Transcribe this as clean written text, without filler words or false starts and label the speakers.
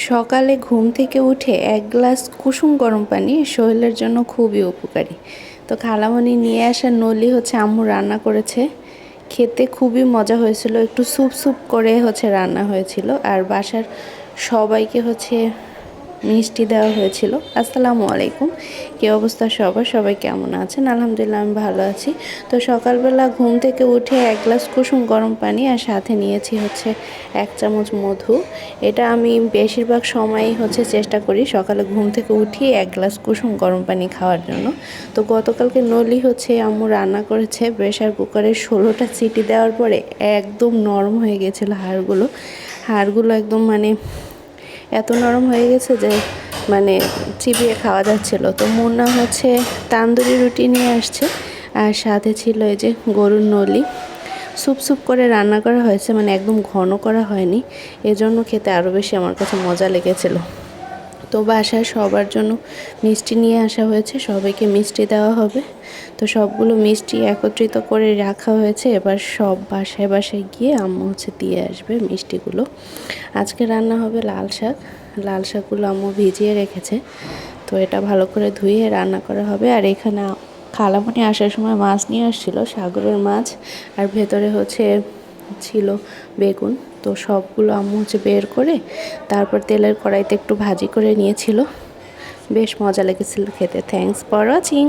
Speaker 1: সকালে ঘুম থেকে উঠে এক গ্লাস কুসুম গরম পানি শরীরের জন্য খুবই উপকারী। তো খালামণি নিয়ে আসা নলি হচ্ছে আম্মু রান্না করেছে, খেতে খুবই মজা হয়েছিল। একটু স্যুপ স্যুপ করে হচ্ছে রান্না হয়েছিল, আর বাসার সবাইকে হচ্ছে মিষ্টি দেওয়া হয়েছিল। আসসালামু আলাইকুম, কী অবস্থা সবার, সবাই কেমন আছেন? আলহামদুলিল্লাহ আমি ভালো আছি। তো সকালবেলা ঘুম থেকে উঠে এক গ্লাস কুসুম গরম পানি আর সাথে নিয়েছি হচ্ছে 1 চামচ মধু। এটা আমি বেশিরভাগ সময়ই হচ্ছে চেষ্টা করি সকালে ঘুম থেকে উঠিয়ে 1 গ্লাস কুসুম গরম পানি খাওয়ার জন্য। তো গতকালকে নলি হচ্ছে আম্মু রান্না করেছে, প্রেশার কুকারে 16টা সিটি দেওয়ার পরে একদম নরম হয়ে গেছিলো হাড়গুলো একদম মানে এত নরম হয়ে গেছে যে মানে চিবিয়ে খাওয়া যাচ্ছিল। তো মুন্না হচ্ছে তান্দুরি রুটি নিয়ে আসছে, আর সাথে ছিল এই যে গরুর নলি। স্যুপ স্যুপ করে রান্না করা হয়েছে, মানে একদম ঘন করা হয়নি, এজন্য খেতে আরও বেশি আমার কাছে মজা লেগেছিল। তো বাসায় সবার জন্য মিষ্টি নিয়ে আসা হয়েছে, সবাইকে মিষ্টি দেওয়া হবে। তো সবগুলো মিষ্টি একত্রিত করে রাখা হয়েছে, এবার সব বাসায় বাসায় গিয়ে আম্মু হচ্ছে দিয়ে আসবে মিষ্টিগুলো। আজকে রান্না হবে লাল শাকগুলো আম্মু ভিজিয়ে রেখেছে, তো এটা ভালো করে ধুয়ে রান্না করা হবে। আর এখানে খালামণি আসার সময় মাছ নিয়ে আসছিল, সাগরের মাছ, আর ভেতরে হচ্ছে ছিল বেগুন। তো সবগুলো আম্মু হচ্ছে বের করে তারপর তেলের কড়াইতে একটু ভাজি করে নিয়েছিল, বেশ মজা লেগেছিল খেতে। Thanks for watching.